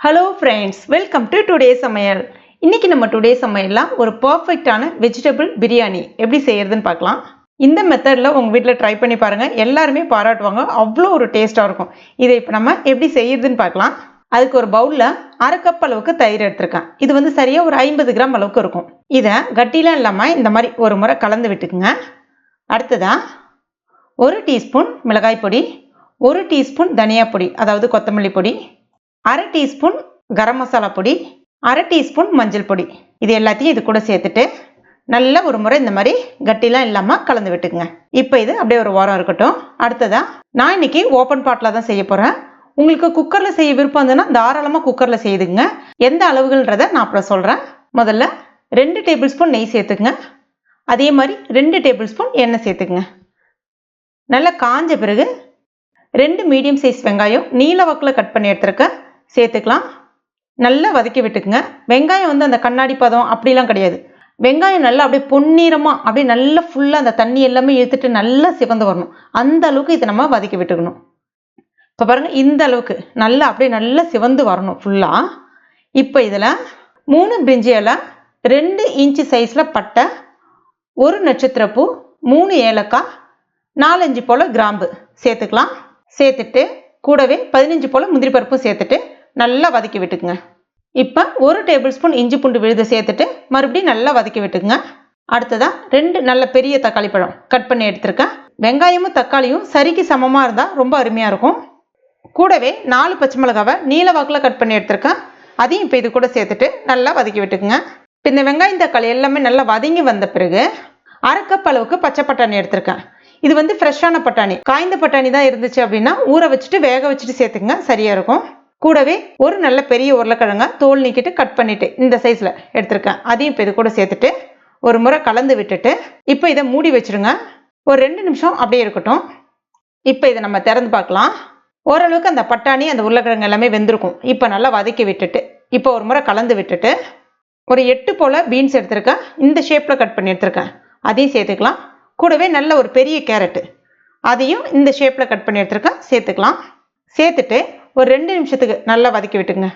Hello friends, welcome to today சமையல். இன்னைக்கு நம்ம டுடே சமையல்லாம் ஒரு பர்ஃபெக்டான வெஜிடபிள் பிரியாணி எப்படி செய்யறதுன்னு பார்க்கலாம். இந்த மெத்தடில் உங்கள் வீட்டில் ட்ரை பண்ணி பாருங்கள், எல்லாருமே பாராட்டுவாங்க. அவ்வளோ ஒரு டேஸ்ட்டாக இருக்கும். இதை இப்போ நம்ம எப்படி செய்யறதுன்னு பார்க்கலாம். அதுக்கு ஒரு பவுலில் 1/2 கப் அளவுக்கு தயிர் எடுத்திருக்கேன். இது வந்து சரியாக ஒரு 50 கிராம் அளவுக்கு இருக்கும். இதை கட்டிலாம் இல்லாமல் இந்த மாதிரி ஒரு முறை கலந்து விட்டுக்குங்க. அடுத்ததான் 1 டீஸ்பூன் மிளகாய் பொடி, 1 டீஸ்பூன் தனியா பொடி அதாவது கொத்தமல்லி பொடி, 1/2 டீஸ்பூன் கரம் மசாலா பொடி, 1/2 டீஸ்பூன் மஞ்சள் பொடி. இது எல்லாத்தையும் இது கூட சேர்த்துட்டு நல்லா ஒரு முறை இந்த மாதிரி கட்டிலாம் இல்லாமல் கலந்து விட்டுக்குங்க. இப்போ இது அப்படியே ஒரு வாரம் இருக்கட்டும். அடுத்ததா நான் இன்னைக்கு ஓப்பன் பாட்டில் தான் செய்ய போகிறேன். உங்களுக்கு குக்கரில் செய்ய விருப்பம் இருந்ததுன்னா தாராளமாக குக்கரில் செய்துங்க. எந்த அளவுகள்ன்றதை நான் அப்புறம் சொல்கிறேன். முதல்ல 2 டேபிள் ஸ்பூன் நெய் சேர்த்துக்குங்க. அதே மாதிரி 2 டேபிள் ஸ்பூன் எண்ணெய் சேர்த்துக்குங்க. நல்லா காஞ்ச பிறகு 2 மீடியம் சைஸ் வெங்காயம் நீல வாக்கில் கட் பண்ணி எடுத்துருக்கேன் சேர்த்துக்கலாம். நல்லா வதக்கி விட்டுக்குங்க. வெங்காயம் வந்து அந்த கண்ணாடி பதம் அப்படிலாம் கிடையாது. வெங்காயம் நல்லா அப்படியே பொன்னிறமாக அப்படியே நல்லா ஃபுல்லாக அந்த தண்ணி எல்லாமே இழுத்துட்டு நல்லா சிவந்து வரணும். அந்த அளவுக்கு இதை நம்ம வதக்கி விட்டுக்கணும். இப்போ பாருங்கள், இந்த அளவுக்கு நல்லா அப்படியே நல்லா சிவந்து வரணும் ஃபுல்லாக. இப்போ இதில் 3 பிரிஞ்சி இலை, 2 இன்ச்சு சைஸில் பட்டை, 1 நட்சத்திரப்பூ, 3 ஏலக்காய், 4-5 போல் கிராம்பு சேர்த்துக்கலாம். சேர்த்துட்டு கூடவே 15 போல் முந்திரி பருப்பும் சேர்த்துட்டு நல்லா வதக்கி விட்டுக்குங்க. இப்போ 1 டேபிள் ஸ்பூன் இஞ்சி பூண்டு விழுது சேர்த்துட்டு மறுபடியும் நல்லா வதக்கி விட்டுக்குங்க. அடுத்ததான் 2 நல்ல பெரிய தக்காளி பழம் கட் பண்ணி எடுத்துருக்கேன். வெங்காயமும் தக்காளியும் சரிக்கு சமமாக இருந்தால் ரொம்ப அருமையாக இருக்கும். கூடவே 4 பச்சை மிளகாவை நீல வாக்கில் கட் பண்ணி எடுத்துருக்கேன். அதையும் இப்போ இது கூட சேர்த்துட்டு நல்லா வதக்கி விட்டுக்குங்க. இப்போ இந்த வெங்காயம் தக்காளி எல்லாமே நல்லா வதங்கி வந்த பிறகு 1/2 கப் அளவுக்கு பச்சை பட்டாணி எடுத்திருக்கேன். இது வந்து ஃப்ரெஷ்ஷான பட்டாணி. காய்ந்த பட்டாணி தான் இருந்துச்சு அப்படின்னா ஊற வச்சுட்டு வேக வச்சுட்டு சேர்த்துக்குங்க, சரியா இருக்கும். கூடவே ஒரு நல்ல பெரிய உருளைக்கிழங்க தோல் நீக்கிட்டு கட் பண்ணிட்டு இந்த சைஸில் எடுத்திருக்கேன். அதையும் இப்போ இது கூட சேர்த்துட்டு ஒரு முறை கலந்து விட்டுட்டு இப்போ இதை மூடி வச்சிருங்க. ஒரு 2 நிமிஷம் அப்படியே இருக்கட்டும். இப்போ இதை நம்ம திறந்து பார்க்கலாம். ஓரளவுக்கு அந்த பட்டாணி அந்த உருளைக்கிழங்கு எல்லாமே வெந்திருக்கும். இப்போ நல்லா வதக்கி விட்டுட்டு இப்போ ஒரு முறை கலந்து விட்டுட்டு ஒரு 8 போல் பீன்ஸ் எடுத்திருக்கேன். இந்த ஷேப்பில் கட் பண்ணி எடுத்திருக்கேன். அதையும் சேர்த்துக்கலாம். கூடவே நல்ல ஒரு பெரிய கேரட்டு அதையும் இந்த ஷேப்பில் கட் பண்ணி எடுத்துருக்கேன் சேர்த்துக்கலாம். சேர்த்துட்டு ஒரு 2 நிமிஷத்துக்கு நல்லா வதக்கி விட்டுங்க.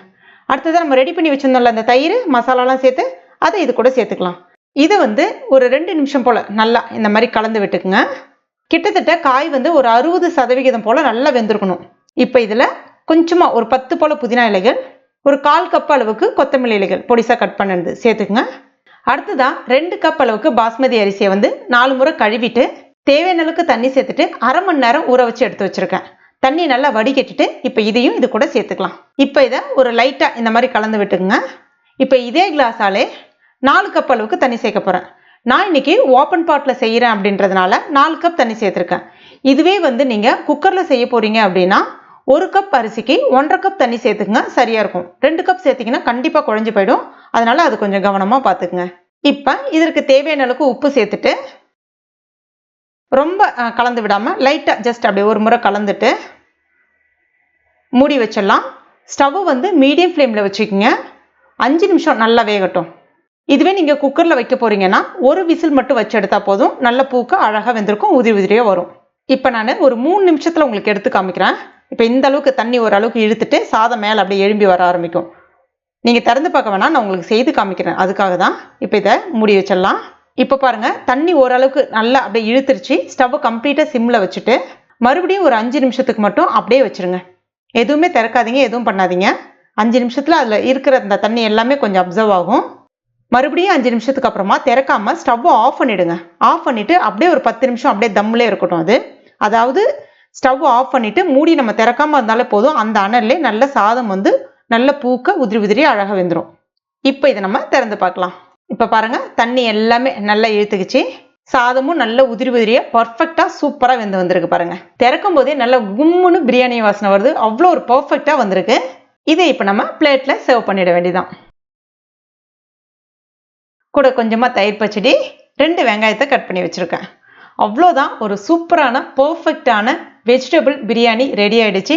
அடுத்ததான் நம்ம ரெடி பண்ணி வச்சுருந்தோம்ல அந்த தயிர் மசாலாலாம் சேர்த்து அதை இது கூட சேர்த்துக்கலாம். இதை வந்து ஒரு 2 நிமிஷம் போல் நல்லா இந்த மாதிரி கலந்து விட்டுக்குங்க. கிட்டத்தட்ட காய் வந்து ஒரு 60% போல் நல்லா வெந்திருக்கணும். இப்போ இதில் கொஞ்சமாக ஒரு 10 போல் புதினா இலைகள், ஒரு 1/4 கப் அளவுக்கு கொத்தமல்லி இலைகள் பொடிசாக கட் பண்ணது சேர்த்துக்குங்க. அடுத்ததான் 2 கப் அளவுக்கு பாஸ்மதி அரிசியை வந்து 4 முறை கழுவிட்டு தேவையான அளவுக்கு தண்ணி சேர்த்துட்டு 1/2 மணி நேரம் ஊற வச்சு எடுத்து வச்சிருக்கேன். தண்ணி நல்லா வடிகட்டிட்டு இப்போ இதையும் இது கூட சேர்த்துக்கலாம். இப்போ இதை ஒரு லைட்டாக இந்த மாதிரி கலந்து விட்டுக்குங்க. இப்போ இதே கிளாஸாலே 4 கப் அளவுக்கு தண்ணி சேர்க்க போகிறேன். நான் இன்னைக்கு ஓப்பன் பாட்டில் செய்கிறேன் அப்படின்றதுனால 4 கப் தண்ணி சேர்த்துருக்கேன். இதுவே வந்து நீங்கள் குக்கரில் செய்ய போகிறீங்க அப்படின்னா 1 கப் அரிசிக்கு 1/2 கப் தண்ணி சேர்த்துக்குங்க, சரியா இருக்கும். 2 கப் சேர்த்திங்கன்னா கண்டிப்பாக குழஞ்சி போயிடும். அதனால அது கொஞ்சம் கவனமாக பார்த்துக்குங்க. இப்போ இதற்கு தேவையான அளவுக்கு உப்பு சேர்த்துட்டு ரொம்ப கலந்து விடாமல் லைட்டாக ஜஸ்ட் அப்படியே ஒரு முறை கலந்துட்டு மூடி வச்சிடலாம். ஸ்டவ் வந்து மீடியம் ஃப்ளேமில் வச்சுக்கோங்க. 5 நிமிஷம் நல்லா வேகட்டும். இதுவே நீங்கள் குக்கரில் வைக்க போகிறீங்கன்னா ஒரு விசில் மட்டும் வச்சு எடுத்தால் போதும். நல்ல பூக்க அழகாக வெந்திருக்கும், உதிரி உதிரியாக வரும். இப்போ நான் ஒரு 3 நிமிஷத்தில் உங்களுக்கு எடுத்து காமிக்கிறேன். இப்போ இந்த அளவுக்கு தண்ணி ஓரளவுக்கு இழுத்துட்டு சாதம் மேலே அப்படியே எழும்பி வர ஆரம்பிக்கும். நீங்கள் திறந்து பார்க்க வேணாம், நான் உங்களுக்கு செய்து காமிக்கிறேன், அதுக்காக தான். இப்போ இதை மூடி வச்சிடலாம். இப்போ பாருங்கள், தண்ணி ஓரளவுக்கு நல்லா அப்படியே இழுத்துருச்சு. ஸ்டவ்வை கம்ப்ளீட்டாக சிம்மில் வச்சுட்டு மறுபடியும் ஒரு 5 நிமிஷத்துக்கு மட்டும் அப்படியே வச்சுருங்க. எதுவுமே திறக்காதீங்க, எதுவும் பண்ணாதீங்க. 5 நிமிஷத்தில் அதில் இருக்கிற அந்த தண்ணி எல்லாமே கொஞ்சம் அப்சர்வ் ஆகும். மறுபடியும் 5 நிமிஷத்துக்கு அப்புறமா திறக்காமல் ஸ்டவ்வை ஆஃப் பண்ணிவிடுங்க. ஆஃப் பண்ணிவிட்டு அப்படியே ஒரு 10 நிமிஷம் அப்படியே தம்மிலே இருக்கட்டும். அதாவது ஸ்டவ் ஆஃப் பண்ணிவிட்டு மூடி நம்ம திறக்காமல் இருந்தாலே போதும். அந்த அனல்லே நல்ல சாதம் வந்து நல்ல பூக்க உதிரி உதிரி அழகாக வெந்துடும். இப்போ இதை நம்ம திறந்து பார்க்கலாம். இப்போ பாருங்கள், தண்ணி எல்லாமே நல்லா இழுத்துக்குச்சு. சாதமும் நல்ல உதிரி உதிரியாக பர்ஃபெக்டாக சூப்பராக வெந்து வந்திருக்கு பாருங்கள். திறக்கும் போதே நல்ல கும்முன்னு பிரியாணி வாசனை வருது. அவ்வளோ ஒரு பர்ஃபெக்டாக வந்திருக்கு. இதை இப்போ நம்ம பிளேட்டில் சர்வ் பண்ணிட வேண்டியதான். கூட கொஞ்சமாக தயிர் பச்சடி, 2 வெங்காயத்தை கட் பண்ணி வச்சுருக்கேன். அவ்வளோதான், ஒரு சூப்பரான பர்ஃபெக்டான வெஜிடபிள் பிரியாணி ரெடி ஆகிடுச்சு.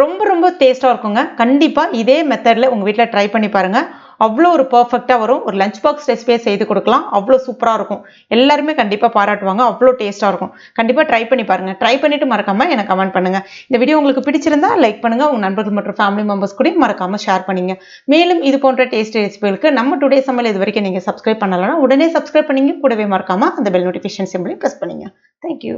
ரொம்ப ரொம்ப டேஸ்ட்டாக இருக்குங்க. கண்டிப்பாக இதே மெத்தடில் உங்கள் வீட்டில் ட்ரை பண்ணி பாருங்கள். அவ்வளோ ஒரு பர்ஃபெக்டாக வரும். ஒரு லஞ்ச் பாக்ஸ் ரெசிபியை செய்து கொடுக்கலாம். அவ்வளோ சூப்பராக இருக்கும். எல்லாருமே கண்டிப்பாக பாராட்டுவாங்க. அவ்வளோ டேஸ்ட்டாக இருக்கும். கண்டிப்பாக ட்ரை பண்ணி பாருங்கள். ட்ரை பண்ணிவிட்டு மறக்காமல் எனக்கு கமெண்ட் பண்ணுங்கள். இந்த வீடியோ உங்களுக்கு பிடிச்சிருந்தா லைக் பண்ணுங்கள். உங்கள் நண்பர்கள் மற்றும் ஃபேமிலி மெம்பர்ஸ் கூட மறக்காமல் ஷேர் பண்ணிங்க. மேலும் இது போன்ற டேஸ்டி ரெசிபிகளுக்கு நம்ம டுடே சமையல் இது வரைக்கும் நீங்கள் சப்ஸ்கிரைப் பண்ணலன்னா உடனே சப்ஸ்கிரைப் பண்ணிங்க. கூடவே மறக்காமல் அந்த பெல் நோட்டிஃபிகேஷன் சிம்பிளையும் ப்ரெஸ் பண்ணிங்க. தேங்க்யூ.